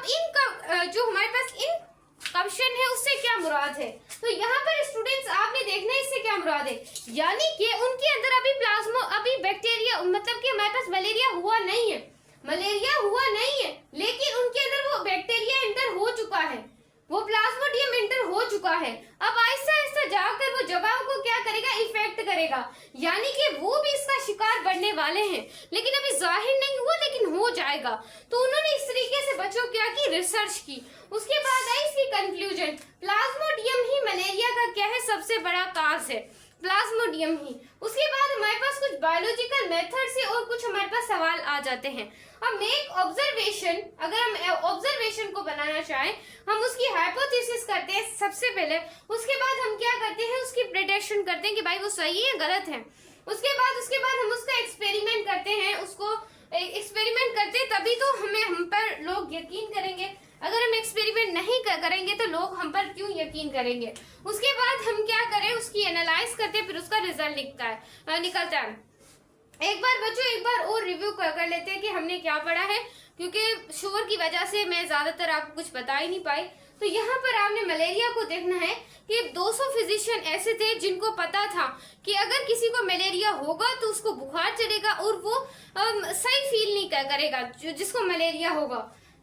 जो हमारे पास इनकप्शन है उससे क्या मुराद है, तो यहाँ पर स्टूडेंट्स आपने देखना है इससे क्या मुराद है, यानी कि उनके अंदर अभी बैक्टीरिया, मतलब कि हमारे पास मलेरिया हुआ नहीं है, लेकिन उनके अंदर वो बैक्टीरिया एंटर हो चुका है, वो प्लाज्मोडियम एंटर हो चुका है। अब आहिस्ता आहिस्ता जाकर वो जगहों को क्या करेगा, इफेक्ट करेगा, यानी कि वो भी इसका शिकार बनने वाले हैं, लेकिन अभी जाहिर नहीं हुआ, लेकिन हो जाएगा। तो उन्होंने इस तरीके से बच्चों क्या की, रिसर्च की। उसके बाद आई इसकी कंक्लूजन, प्लाज्मोडियम ही मलेरिया का क्या है, सबसे बड़ा काज है, प्लाज्मोडियम ही। उसके बाद हमारे पास कुछ बायोलॉजिकल मेथड से और कुछ हमारे पास सवाल आ जाते हैं। अब मेक ऑब्जर्वेशन, अगर हम ऑब्जर्वेशन को बनाना चाहें, हम उसकी हाइपोथेसिस करते हैं सबसे पहले, उसके बाद हम क्या करते हैं, उसकी प्रेडिक्शन करते हैं कि भाई वो सही है गलत है। उसके बाद हम उसका एक्सपेरिमेंट करते हैं, उसको एक्सपेरिमेंट करते हैं तभी तो हम पर लोग यकीन करेंगे। अगर हम एक्सपेरिमेंट नहीं करेंगे तो लोग हम पर क्यों यकीन करेंगे। उसके बाद हम क्या करें, उसकी एनालाइज करते हैं, फिर उसका रिजल्ट निकलता है। एक बार और रिव्यू कर लेते हैं कि हमने क्या पढ़ा है, क्योंकि शोर की वजह से मैं ज्यादातर आपको कुछ बता ही नहीं पाई। तो यहाँ पर आपने मलेरिया को देखना है कि 200 फिजिशियन ऐसे थे जिनको पता था कि अगर किसी को मलेरिया होगा तो उसको बुखार चढ़ेगा और वो सही फील नहीं करेगा जिसको मलेरिया होगा।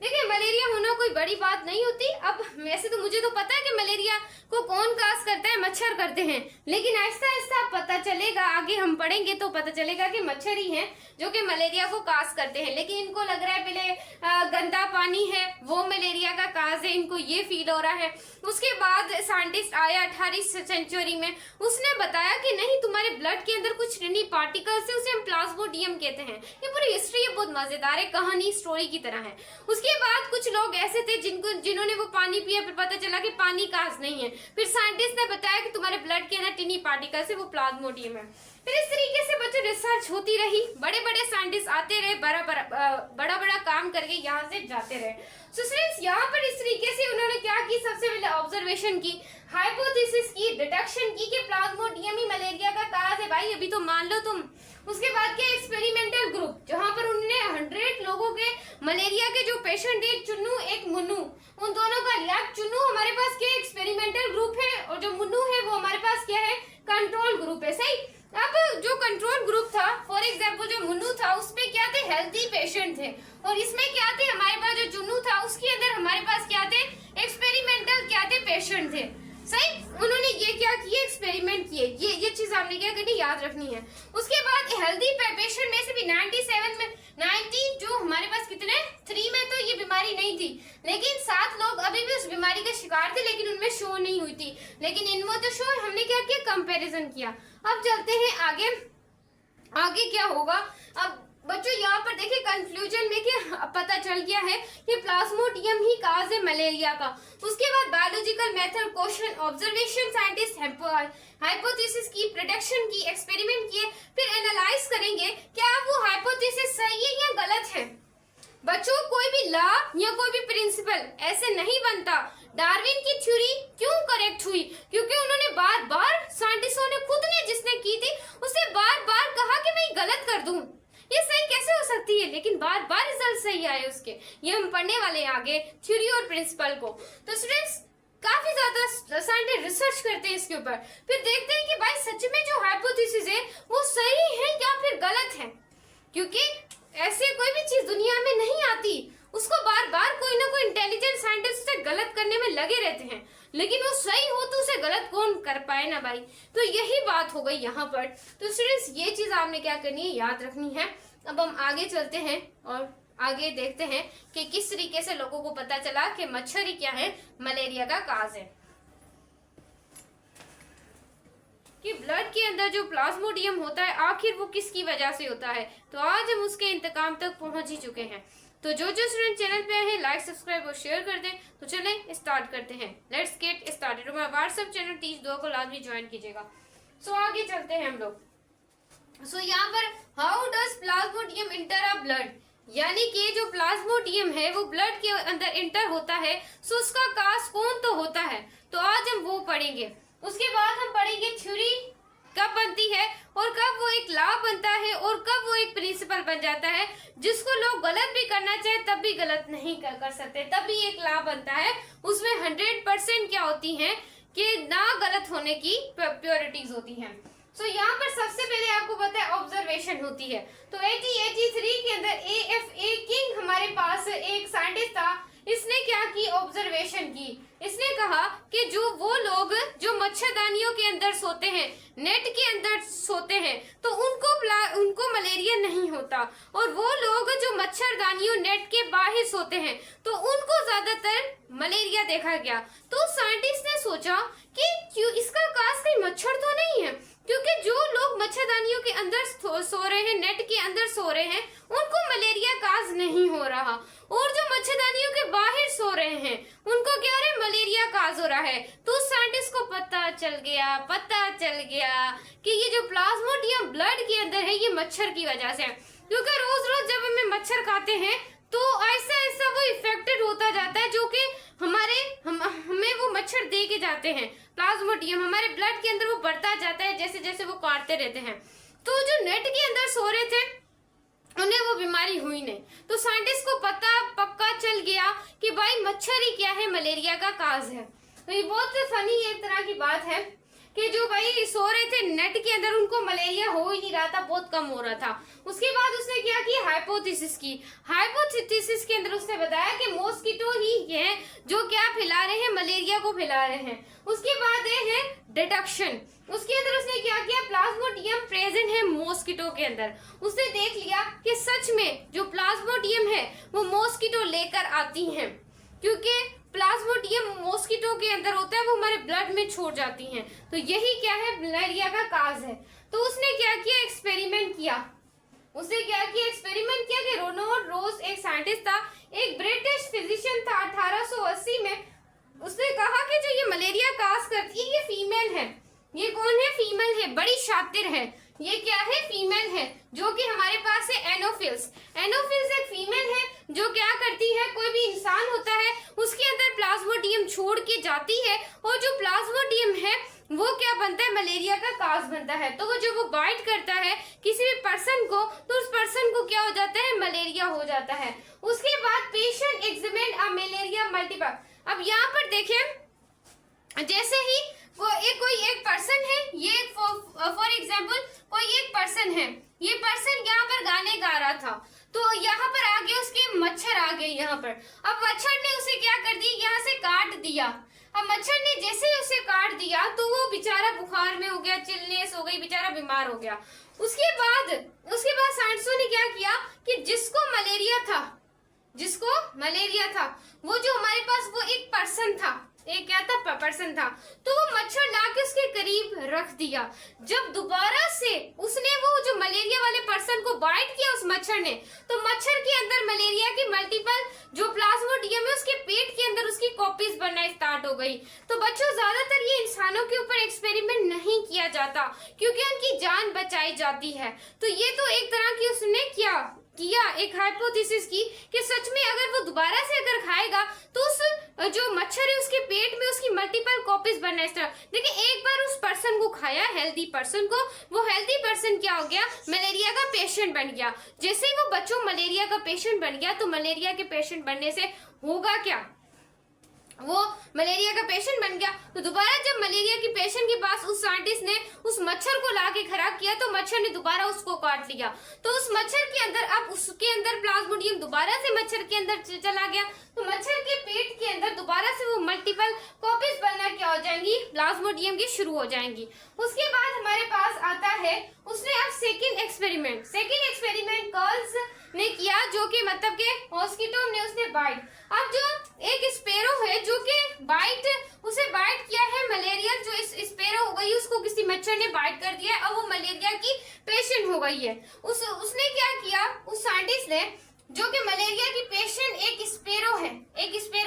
देखिए, मलेरिया होना कोई बड़ी बात नहीं होती। अब वैसे तो मुझे तो पता है कि मलेरिया को कौन काज करता है, मच्छर करते हैं, लेकिन ऐसा ऐसा पता चलेगा, आगे हम पढ़ेंगे तो पता चलेगा कि मच्छर ही हैं जो कि मलेरिया को काज करते हैं। लेकिन इनको लग रहा है पहले गंदा पानी है वो मलेरिया का काज है, इनको ये फील हो रहा है। उसके बाद साइंटिस्ट आया 18वीं सेंचुरी में, उसने बताया कि नहीं, तुम्हारे ब्लड के अंदर कुछ टिनी पार्टिकल्स है, उसे हम प्लाज्मोडियम कहते हैं। ये पूरी हिस्ट्री ये बहुत मजेदार है, कहानी स्टोरी की तरह है। उसके बाद कुछ लोग ऐसे थे जिन्होंने वो पानी पिया, फिर पता चला कि पानी काज नहीं है। फिर साइंटिस्ट ने बताया कि तुम्हारे ब्लड के अंदर टिनी पार्टिकल्स है, वो प्लाज्मोडियम है। फिर इस तरीके से बच्चों रिसर्च होती रही, बड़े बड़े साइंटिस्ट आते रहे, बड़ा बड़ा काम करके यहाँ से जाते रहे। सो फ्रेंड्स, यहाँ पर इस तरीके से उन्होंने क्या की, सबसे पहले ऑब्जर्वेशन की, हाइपोथेसिस की, डिटेक्शन की कि प्लाज्मोडियम ही मलेरिया का काज है। भाई अभी तो मान लो तुम। उसके बाद के एक्सपेरिमेंटल ग्रुप, जहां पर उन्होंने 100 लोगों के मलेरिया के जो पेशेंट, एक चुन्नू एक मुन्नू, उन दोनों का लिया। चुन्नू हमारे पास क्या एक्सपेरिमेंटल ग्रुप है, और जो मुन्नू है वो हमारे पास क्या है, कंट्रोल ग्रुप है। सही। अब जो कंट्रोल ग्रुप था, फॉर एग्जाम्पल जो मुन्नू था उसमें क्या थे, हेल्थी पेशेंट थे, और इसमें क्या थे, हमारे पास जो चुन्नू था उसके अंदर हमारे पास क्या थे, एक्सपेरिमेंटल क्या थे, पेशेंट थे। सही। उन्होंने ये क्या किए, एक्सपेरिमेंट किए। ये चीज आपने क्या करनी, याद रखनी है। उसके बाद हेल्दी पेशेंट में से भी 97 में 90 जो हमारे पास कितने 3 में तो ये बीमारी नहीं थी, लेकिन 7 लोग अभी भी उस बीमारी के शिकार थे, लेकिन उनमें शो नहीं हुई थी। लेकिन इनमें तो शो, हमने क्या किया, कंपैरिजन किया। अब चलते हैं आगे, आगे क्या होगा। अब बच्चों यहाँ पर देखिए कंक्लूजन में कि पता चल गया है कि प्लाज्मोडियम ही काज है मलेरिया का। उसके बाद biological method, question, observation, scientist hypothesis की, प्रेडिक्शन की, एक्सपेरिमेंट किए, फिर एनालाइज करेंगे क्या वो हाइपोथेसिस सही है या गलत है। बच्चों कोई भी लॉ या कोई भी प्रिंसिपल ऐसे नहीं बनता। डार्विन की थ्योरी क्यों करेक्ट हुई, क्योंकि उन्होंने बार बार, साइंटिस्टों ने खुद ने जिसने की थी उसे बार बार कहा कि मैं गलत कर दूं, ये सही कैसे हो सकती है, लेकिन बार बार रिजल्ट सही आए उसके। ये हम पढ़ने वाले हैं आगे, थ्योरी और प्रिंसिपल को। तो स्टूडेंट्स काफी ज्यादा साइंटिस्ट रिसर्च करते हैं इसके ऊपर, फिर देखते हैं कि भाई सच में जो हाइपोथेसिस है वो सही है या फिर गलत है। क्योंकि ऐसे कोई भी चीज दुनिया में नहीं आती, उसको बार बार कोई ना कोई इंटेलिजेंट साइंटिस्ट उसे गलत करने में लगे रहते हैं, लेकिन वो सही हो तो उसे गलत कौन कर पाए ना भाई। तो यही बात हो गई यहाँ पर। तो स्टूडेंट्स ये चीज आपने क्या करनी है, याद रखनी है। अब हम आगे चलते हैं और आगे देखते हैं कि किस तरीके से लोगों को पता चला कि मच्छर ही क्या है, मलेरिया का काज है। कि ब्लड के अंदर जो प्लाज्मोडियम होता है आखिर वो किसकी वजह से होता है, तो आज हम उसके इंतकाम तक पहुंच ही चुके हैं। तो जो स्टूडेंट चैनल पे हैं लाइक, सब्सक्राइब और शेयर कर दें। तो चलें स्टार्ट करते हैं, लेट्स गेट स्टार्टेड। हमारा व्हाट्सएप चैनल टीच 2 को लाजमी ज्वाइन कीजिएगा। सो आगे चलते हैं हम लोग। सो यहाँ पर how does Plasmodium inter a blood, यानी कि जो प्लाज्मोडियम है वो ब्लड के अंदर इंटर होता है, सो उसका काज कौन तो होता है, तो आज हम वो पढ़ेंगे। उसके बाद हम पढ़ेंगे थ्योरी कब बनती है और कब वो एक लॉ बनता है और कब वो एक प्रिंसिपल बन जाता है, जिसको लोग गलत भी करना चाहे तब भी गलत नहीं कर सकते, तब भी एक लॉ बनता है। उसमें 100% क्या होती है कि ना गलत होने की प्योरिटीज होती हैं। सो यहाँ पर सबसे पहले आपको पता है ऑब्जर्वेशन होती है। तो 1883 के अंदर AFA किंग हमारे पास एक साइंटिस्ट था, इसने क्या की, ऑब्जर्वेशन की। इसने कहा कि जो वो लोग जो मच्छरदानियों के अंदर सोते हैं, नेट के अंदर सोते हैं, तो उनको मलेरिया नहीं होता, और वो लोग जो मच्छरदानियों नेट के बाहर सोते हैं तो उनको ज्यादातर मलेरिया देखा गया। तो साइंटिस्ट ने सोचा कि क्यों इसका काज कहीं मच्छर तो नहीं है, क्योंकि जो लोग मच्छरदानियों के अंदर सो रहे हैं, नेट के अंदर सो रहे हैं, उनको मलेरिया काज नहीं हो रहा, और जो मच्छरदानियों के बाहर सो रहे हैं उनको क्या रहे, मलेरिया काज हो रहा है। तो साइंटिस्ट को पता चल गया कि ये जो प्लाज्मोडियम ब्लड के अंदर है ये मच्छर की वजह से है, क्योंकि रोज रोज जब हमें मच्छर खाते हैं तो ऐसा ऐसा वो इफेक्टेड होता जाता है, जो कि हमें वो मच्छर दे के जाते हैं। प्लाज्मोडियम हमारे ब्लड के अंदर वो बढ़ता जाता है जैसे जैसे वो काटते रहते हैं। तो जो नेट के अंदर सो रहे थे उन्हें वो बीमारी हुई नहीं। तो साइंटिस्ट को पक्का चल गया कि भाई मच्छर ही क्या है, मलेरिया का काज है। तो ये बहुत फनी एक तरह की बात है। कि जो भाई सो रहे थे नेट के अंदर उनको मलेरिया हो ही नहीं रहा था, बहुत कम हो रहा था। उसके बाद उसने क्या किया, हाइपोथेसिस की। हाइपोथेसिस के अंदर उसने बताया कि मॉस्किटो ही है जो क्या फैला रहे हैं, मलेरिया को फैला रहे हैं। उसके बाद है डिडक्शन। उसके अंदर उसने क्या किया, प्लाज्मोडियम प्रेजेंट है मॉस्किटो के अंदर। उसने देख लिया कि सच में जो प्लाज्मोडियम है वो मॉस्किटो लेकर आती हैं, क्योंकि प्लाज्मोडियम मॉस्किटो के अंदर होता है, वो हमारे ब्लड में छोड़ जाती हैं। तो यही क्या है, मलेरिया का काज है। तो उसने क्या किया, एक्सपेरिमेंट किया। उसने क्या किया, एक्सपेरिमेंट किया कि रोनाल्ड रोज एक साइंटिस्ट था, एक ब्रिटिश फिजिशियन था 1880 में। उसने कहा कि जो ये मलेरिया काज करती है ये फीमेल है। ये कौन है, फीमेल है, बड़ी शातिर है। ये क्या है, फीमेल है, जो कि हमारे पास है एनोफिल्स। एनोफिल्स एक फीमेल है जो क्या करती है, कोई भी इंसान होता है उसके अंदर प्लाज्मोडियम छोड़ के जाती है, और जो प्लाज्मोडियम है वो क्या बनता है, मलेरिया का काज बनता है। तो वो जब वो बाइट करता है किसी भी पर्सन को, तो उस पर्सन को क्या हो जाता है, मलेरिया हो जाता है। उसके बाद पेशेंट एग्जामिन्ड अ मलेरिया मल्टीपल। अब यहाँ पर देखें, जैसे ही कोई एक पर्सन है, ये फॉर एग्जाम्पल कोई एक पर्सन है, ये पर्सन यहाँ पर गाने गा रहा था, तो यहाँ पर आगे उसके मच्छर आ गए यहाँ पर। अब मच्छर ने उसे क्या कर दिया, यहाँ से काट दिया। अब मच्छर ने जैसे ही उसे काट दिया तो वो बेचारा बुखार में हो गया, चिलनेस हो गई, बेचारा बीमार हो गया। उसके बाद साइंटिस्टों ने क्या किया कि जिसको मलेरिया था वो जो हमारे पास वो एक पर्सन था, एक क्या था, पर्सन था, तो वो मच्छर लाके उसके करीब रख दिया। जब दोबारा से उसने वो जो मलेरिया वाले पर्सन को बाइट किया उस मच्छर ने, तो मच्छर के अंदर मलेरिया की मल्टीपल जो प्लाज्मोडियम है उसके पेट के अंदर उसकी कॉपीज बनना स्टार्ट हो गई। तो बच्चों, ज्यादातर ये इंसानों के ऊपर एक्सपेरिमेंट नहीं किया जाता क्योंकि उनकी जान बचाई जाती है। तो ये तो एक तरह की उसने किया एक हाइपोथेसिस की कि सच में अगर वो दोबारा से अगर खाएगा तो उस जो मच्छर है उसके पेट में उसकी मल्टीपल कॉपीज बनना स्टार्ट। देखिए, एक बार उस पर्सन को खाया, हेल्दी पर्सन को, वो हेल्दी पर्सन क्या हो गया, मलेरिया का पेशेंट बन गया। जैसे ही वो बच्चों मलेरिया का पेशेंट बन गया, तो मलेरिया के पेशेंट बनने से होगा क्या, वो मलेरिया का पेशेंट बन गया। तो दोबारा जब मलेरिया की पेशेंट के पास उस साइंटिस्ट ने उस मच्छर को लाके खड़ा किया, तो मच्छर ने दोबारा उसको काट लिया। तो उस मच्छर के अंदर, अब उसके अंदर प्लाज्मोडियम दोबारा से मच्छर के अंदर चला गया, तो मच्छर के पेट के अंदर दोबारा से वो मल्टीपल कॉपीज बनना क्या हो जाएंगी, प्लाज्मोडियम की शुरू हो जाएंगी। उसके बाद हमारे पास आता है, उसने अब सेकेंड एक्सपेरिमेंट कर्ल्स ने किया, जो कि मतलब के मॉस्किटो ने उसने बाइट। अब जो एक स्पेरो है जो कि उसे बाइट किया है मलेरिया, जो इस स्पेरो हो गई, उसको किसी मच्छर ने बाइट कर दिया है, अब वो मलेरिया की पेशेंट हो गई है। उसने क्या किया, उस साइंटिस्ट ने, जो कि मलेरिया की पेशेंट एक स्पेरो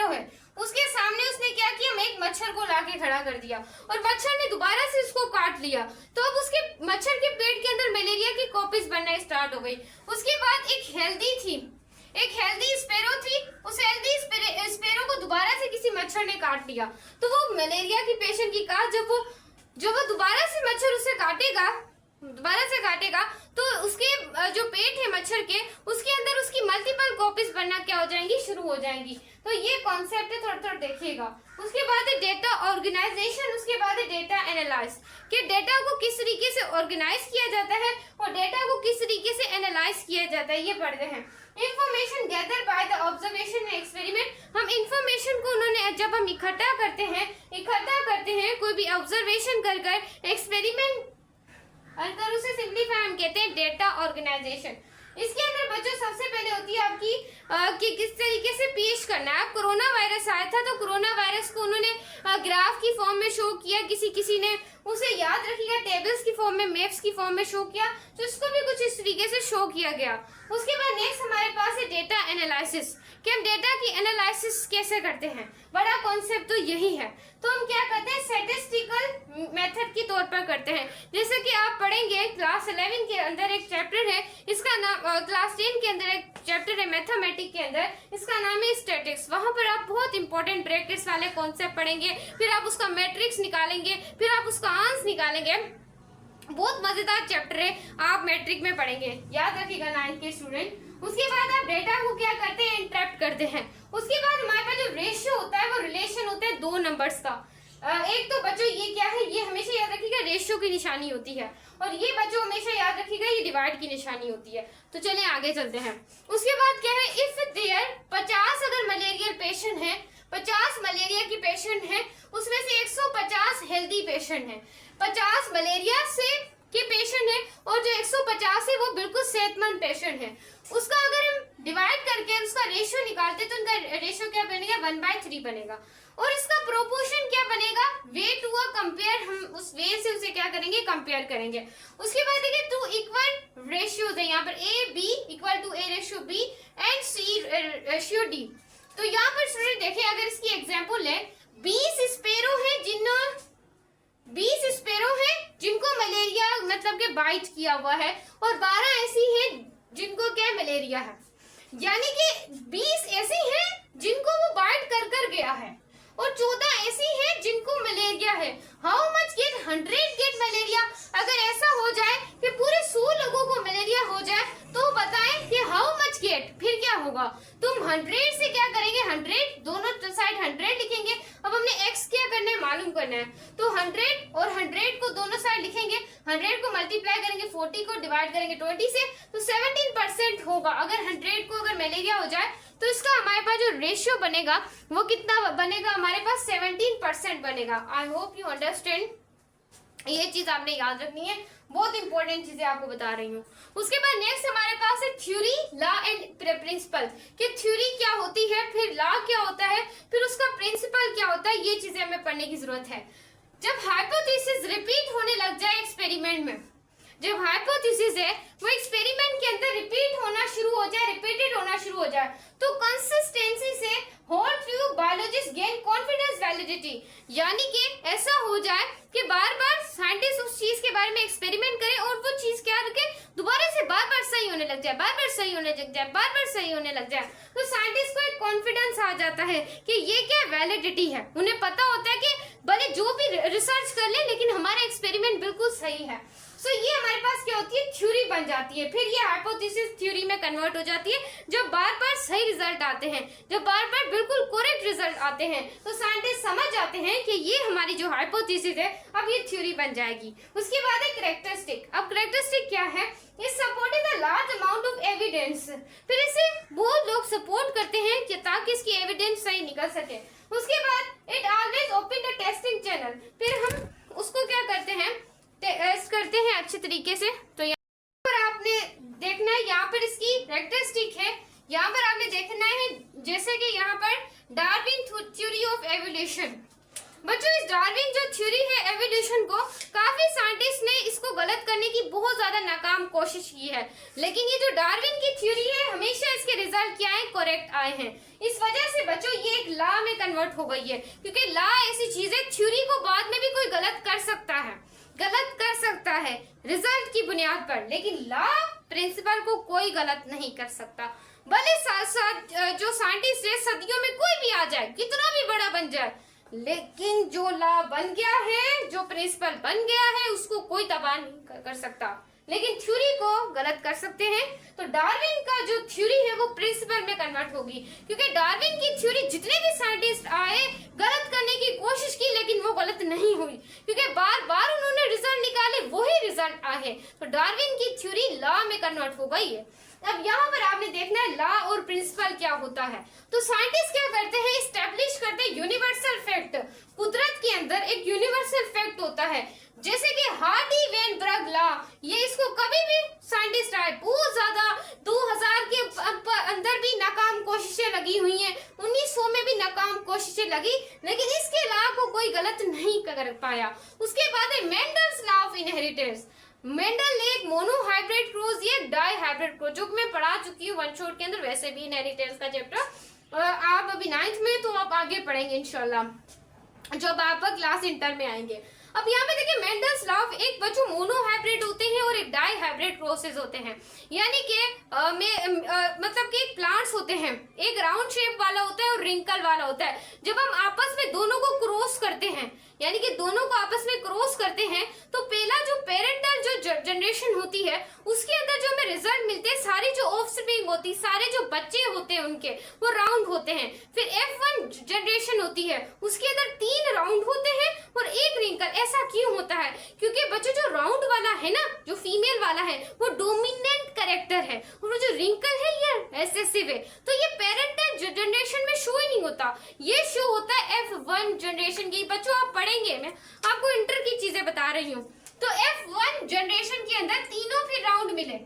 है, उसके सामने उसने क्या किया, एक मच्छर को लाके खड़ा कर दिया और मच्छर ने दोबारा से उसको काट लिया। तो अब उसके मच्छर के पेट के अंदर मलेरिया की कॉपीज बनना स्टार्ट हो गई। उसके बाद एक हेल्दी स्पेरो थी, उस हेल्दी स्पेरो को दोबारा से किसी मच्छर ने काट लिया। तो वो मलेरिया की पेशेंट की कहा, जब वो दोबारा से मच्छर उसे काटेगा तो उसके जो पेट है मच्छर के, उसके अंदर उसकी मल्टीपल कॉपीज बनना क्या हो जाएंगी, शुरू हो जाएंगी। तो ये कॉन्सेप्ट है, थोड़ा देखिएगा। उसके बाद है डेटा ऑर्गेनाइजेशन, उसके बाद है डेटा एनालाइज, कि डेटा को किस तरीके से ऑर्गेनाइज किया जाता है और डेटा को किस तरीके से एनालाइज किया जाता है, ये पढ़ते हैं। Information gather by the observation and experiment. हम इंफॉर्मेशन को जब हम इकट्ठा करते हैं कोई भी ऑब्जर्वेशन कर एक्सपेरिमेंट कर, उसे सिंपलीफाई हम कहते हैं डेटा ऑर्गेनाइजेशन। इसके अंदर बच्चों सबसे पहले होती है आपकी कि किस तरीके से पेश करना है। कोरोना वायरस आया था, तो कोरोना वायरस को उन्होंने ग्राफ की फॉर्म में शो किया, किसी ने उसे याद रखिएगा टेबल्स की फॉर्म में, मैप्स की फॉर्म में शो किया, तो इसको भी कुछ इस तरीके से शो किया गया। उसके बाद नेक्स्ट हमारे पास है डेटा एनालिसिस, कि हम डेटा की एनालिसिस कैसे करते हैं। बड़ा कॉन्सेप्ट तो यही है। तो हम क्या करते हैं, स्टैटिस्टिकल मेथड के तौर पर करते हैं। जैसे कि आप पढ़ेंगे क्लास 11 के अंदर एक चैप्टर है, इसका नाम, क्लास 10 के अंदर एक चैप्टर है मैथमेटिक्स के अंदर, इसका नाम है स्टैटिक्स। वहां पर आप बहुत इंपॉर्टेंट ब्रैकेट्स वाले कॉन्सेप्ट पढ़ेंगे, फिर आप उसका मैट्रिक्स निकालेंगे, फिर आप उसका आंसर निकालेंगे। बहुत मजेदार चैप्टर है, आप मैट्रिक में पढ़ेंगे, याद रखिएगा 9th के स्टूडेंट। उसके बाद आप डेटा को क्या करते हैं, इंटरप्ट करते हैं। उसके बाद हमारे पास जो रेशियो होता है वो रिलेशन होता है दो नंबर्स का। एक तो बच्चों ये क्या है, ये हमेशा याद रखिएगा रेशियो की निशानी होती है, और ये बच्चों हमेशा याद रखिएगा ये डिवाइड की निशानी होती है। तो चलिए आगे चलते हैं। उसके बाद क्या है, इफ देयर 50 अगर मलेरियल पेशेंट है, 50 मलेरिया की पेशेंट है, उसमें से 150 हेल्दी पेशेंट है, 50 मलेरिया से के पेशेंट है और जो 150 है वो बिल्कुल सेहतमंद पेशेंट है, उसका अगर हम डिवाइड करके उसका रेशियो निकालते तो उनका रेशियो क्या बनेगा, 1/3 बनेगा। और इसका प्रोपोर्शन क्या बनेगा, वे टू अ कंपेयर, हम उस वे से उसे क्या करेंगे, कंपेयर करेंगे। उसके बाद देखिए 2 इक्वल रेशियोज है यहाँ पर, A B equal to A ratio B and C ratio D. तो यहाँ पर स्टूडेंट देखिए, अगर इसकी एग्जाम्पल ले, 20 स्पेरो है 20 स्पेरो है जिनको मलेरिया मतलब के बाइट किया हुआ है, और 12 ऐसी है जिनको क्या मलेरिया है, यानी कि 20 ऐसी हैं जिनको वो बाइट कर कर गया है और 14 ऐसी हैं जिनको मलेरिया है। How much get 100 get malaria. अगर ऐसा हो जाए कि पूरे 100 लोगों को मलेरिया हो जाए तो बताएं कि हाउ मच गेट, फिर क्या होगा। तुम 100 से क्या करेंगे, 100 दोनों साइड 100 लिखेंगे। अब हमने x क्या करना है, मालूम करना है, तो 100 और 100 को दोनों साइड लिखेंगे, 100 को मल्टीप्लाई करेंगे 40 को डिवाइड करेंगे 20 से, तो 17% होगा। अगर 100 को अगर मलेरिया हो जाए तो इसका हमारे पास जो रेशियो बनेगा वो कितना बनेगा, हमारे पास 17% बनेगा। आई होप यू अंडरस्टैंड, ये चीज आपने याद रखनी है, बहुत इंपॉर्टेंट चीजें आपको बता रही हूँ। उसके बाद नेक्स्ट हमारे पास है थ्योरी, लॉ एंड प्रिंसिपल, कि थ्योरी क्या होती है, फिर लॉ क्या होता है, फिर उसका प्रिंसिपल क्या होता है, ये चीजें हमें पढ़ने की जरूरत है। जब हाइपोथेसिस रिपीट होने लग जाए एक्सपेरिमेंट में, जब हाइपोथेसिस है वो एक्सपेरिमेंट के अंदर रिपीट होना शुरू हो जाए, रिपीटेड होना शुरू हो जाए, तो कंसिस्टेंसी से whole few biologist gain confidence validity, यानी कि ऐसा हो जाए कि बार बार साइंटिस्ट उस चीज के बारे में एक्सपेरिमेंट करें और वो चीज क्या रखे, दोबारा से बार बार सही होने लग जाए, बार बार सही होने लग जाए, बार बार सही होने लग जाए, तो साइंटिस्ट को एक कॉन्फिडेंस आ जाता है कि ये क्या वैलिडिटी है। उन्हें पता होता है कि भले जो भी रिसर्च कर ले लेकिन हमारा एक्सपेरिमेंट बिल्कुल सही है। सो ये हमारे पास क्या होती है, थ्योरी बन जाती है। फिर ये हाइपोथेसिस थ्योरी में कन्वर्ट हो जाती है, जब बार बार सही रिजल्ट आते हैं, जब बार बार बिल्कुल करेक्ट रिजल्ट आते हैं, तो साइंटिस्ट समझ जाते हैं कि ये हमारी जो हाइपोथेसिस है अब ये थ्योरी बन जाएगी। उसके बाद है कैरेक्टरिस्टिक। अब कैरेक्टरिस्टिक क्या है, इस supporting the large amount of evidence, फिर इसे वो लोग सपोर्ट करते हैं कि ताकि इसकी एविडेंस सही निकल सके। उसके बाद it always open the testing channel, फिर हम उसको क्या करते हैं, टेस्ट करते हैं अच्छे तरीके से। तो यहाँ पर आपने देखना है, यहाँ पर इसकी कैरेक्टरिस्टिक है, यहाँ पर आपने देखना है जैसे कि यहाँ पर डार्विन थ्योरी ऑफ एवोल्यूशन। बच्चों इस डार्विन जो थ्योरी है एवोल्यूशन को, काफी साइंटिस्ट ने इसको गलत करने की बहुत ज्यादा नाकाम कोशिश की है, लेकिन ये जो डार्विन की थ्योरी है हमेशा इसके रिजल्ट क्या है, करेक्ट आए हैं। इस वजह से बच्चों ये एक लॉ में कन्वर्ट हो गई है, क्योंकि लॉ ऐसी चीज है, थ्योरी को बाद में भी कोई गलत कर सकता है रिजल्ट की बुनियाद पर, लेकिन लॉ प्रिंसिपल को कोई गलत नहीं कर सकता। भले साथ साथ जो साइंटिस्ट है सदियों में कोई भी आ जाए, कितना भी बड़ा बन जाए, लेकिन जो लॉ बन गया है, जो प्रिंसिपल बन गया है, उसको कोई तबाह नहीं कर सकता, लेकिन थ्योरी को गलत कर सकते हैं। तो डार्विन का जो थ्योरी है वो प्रिंसिपल में कन्वर्ट होगी, क्योंकि डार्विन की थ्योरी जितने भी साइंटिस्ट आए गलत करने की कोशिश की, लेकिन वो गलत नहीं हुई, क्योंकि बार बार उन्होंने रिजल्ट निकाले, वही रिजल्ट आए। तो डार्विन की थ्योरी लॉ में कन्वर्ट हो गई है। अब यहाँ पर आपने देखना है लॉ और प्रिंसिपल क्या होता है। तो साइंटिस्ट क्या करते हैं, एस्टेब्लिश करते हैं यूनिवर्सल फैक्ट। कुदरत के अंदर एक यूनिवर्सल फैक्ट होता है, जैसे कि हार्डी-वेनबर्ग लॉ, ये इसको कभी भी साइंटिस्ट आए बहुत ज्यादा 2000 के अंदर भी नाकाम कोशिशें लगी हुई हैं, 1900 में भी नाकाम कोशिशें लगी, लेकिन इसके लॉ को कोई गलत नहीं कर पाया। उसके बाद है Mendel's law of inheritance. Mendel ने एक मोनोहाइब्रिड क्रॉस या डाई हाइब्रिड क्रॉस, जो मैं पढ़ा चुकी हूँ वन शॉट के अंदर, वैसे भी इनहेरिटेंस का चैप्टर आप अभी 9th में, तो आप आगे पढ़ेंगे इंशाल्लाह जब आप क्लास इंटर में आएंगे। अब यहाँ पे देखिए मेंडल्स लॉ ऑफ, एक बच्चों मोनोहाइब्रिड होते हैं और एक डाई हाइब्रिड क्रॉसेस होते हैं, यानी कि मतलब कि प्लांट्स होते हैं, एक राउंड शेप वाला होता है और रिंकल वाला होता है। जब हम आपस में दोनों को क्रॉस करते हैं, यानी कि दोनों को आपस में क्रॉस करते हैं, तो पहला जो पेरेंटल जो जनरेशन होती है उसके अंदर जो हमें रिजल्ट मिलते हैं, सारी जो ऑफस्प्रिंग ऑफस्प्रिंग होती, सारे जो बच्चे होते हैं उनके वो राउंड होते हैं। फिर F1 जनरेशन होती है, उसके अंदर 3 राउंड होते हैं और 1 रिंकल। ऐसा क्यों होता है? क्योंकि बच्चों जो राउंड वाला है ना, जो फीमेल वाला है, वो डोमिनेंट कैरेक्टर है और वो जो रिंकल है ये रिसेसिव है। तो ये पेरेंटल जनरेशन में शो ही नहीं होता, ये शो होता है F1 जनरेशन की। बच्चों आप पढ़ेंगे, मैं आपको इंटर की चीजें बता रही हूँ। तो F1 जनरेशन के अंदर तीनों फिर राउंड मिले,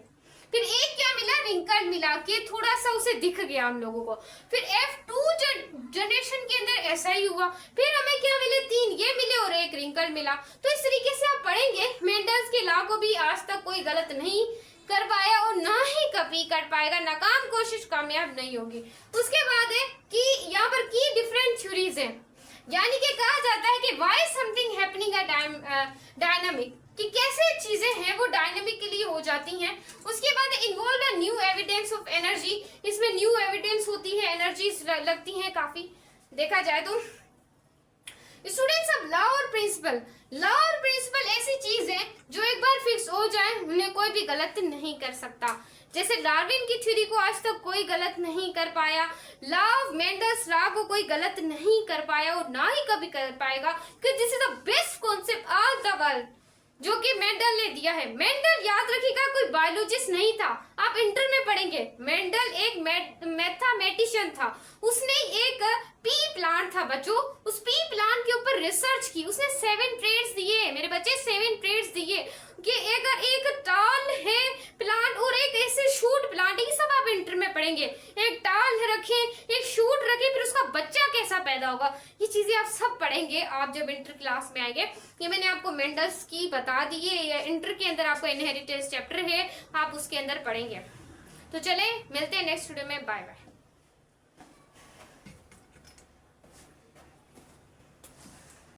फिर एक क्या मिला, रिंकल मिला कि थोड़ा सा उसे दिख गया हम लोगों को। फिर F2 जनरेशन के अंदर ऐसा ही हुआ, फिर हमें क्या मिले, 3 ये मिले और 1 रिंकल मिला। तो इस तरीके से आप पढ़ेंगे। मेंडल्स के लॉ को भी आज तक कोई गलत नहीं कर पाया और ना ही कभी कर पाएगा। नाकाम कोशिश कामयाब नहीं होगी। उसके बाद है कि यहाँ पर की डिफरेंट थ्योरीज है, यानी कि कहा जाता है कि व्हाई समथिंग हैपनिंग डायनामिक, कि कैसे चीजें हैं वो डायनामिकली हो जाती हैं। उसके बाद इन्वॉल्व है न्यू एविडेंस ऑफ एनर्जी, इसमें न्यू एविडेंस होती है, एनर्जीज लगती हैं काफी देखा जाए तो। स्टूडेंट्स अब लॉ और प्रिंसिपल, लॉ और प्रिंसिपल ऐसी चीज है जो एक बार फिक्स हो जाए उन्हें कोई भी गलत नहीं कर सकता। जैसे डार्विन की थ्योरी को आज तक कोई गलत नहीं कर पाया, लॉ ऑफ मेंडल्स लॉ को कोई गलत नहीं कर पाया और ना ही कभी कर पाएगा, कि this is the best concept all the world जो कि मेंडल ने दिया है। मेंडल याद रखिएगा कोई बायोलॉजिस्ट नहीं था, आप इंटर में पढ़ेंगे। मेंडल एक मैथमेटिशियन था, उसने एक पी प्लांट था बच्चों, उस पी प्लांट के ऊपर रिसर्च की। उसने 7 ट्रेड्स दिए मेरे बच्चे, 7 ट्रेड्स दिए कि अगर एक टाल है प्लांट और एक ऐसे शूट प्लांट है, ये सब आप इंटर में पढ़ेंगे। एक टाल रखे, एक शूट रखे, फिर उसका बच्चा कैसा पैदा होगा, ये चीजें आप सब पढ़ेंगे आप जब इंटर क्लास में आएंगे। ये मैंने आपको मेंडल्स की बता दी है, इंटर के अंदर आपको इनहेरिटेंस चैप्टर है, आप उसके अंदर पढ़ेंगे। तो चले मिलते हैं नेक्स्ट वीडियो में, बाय बाय।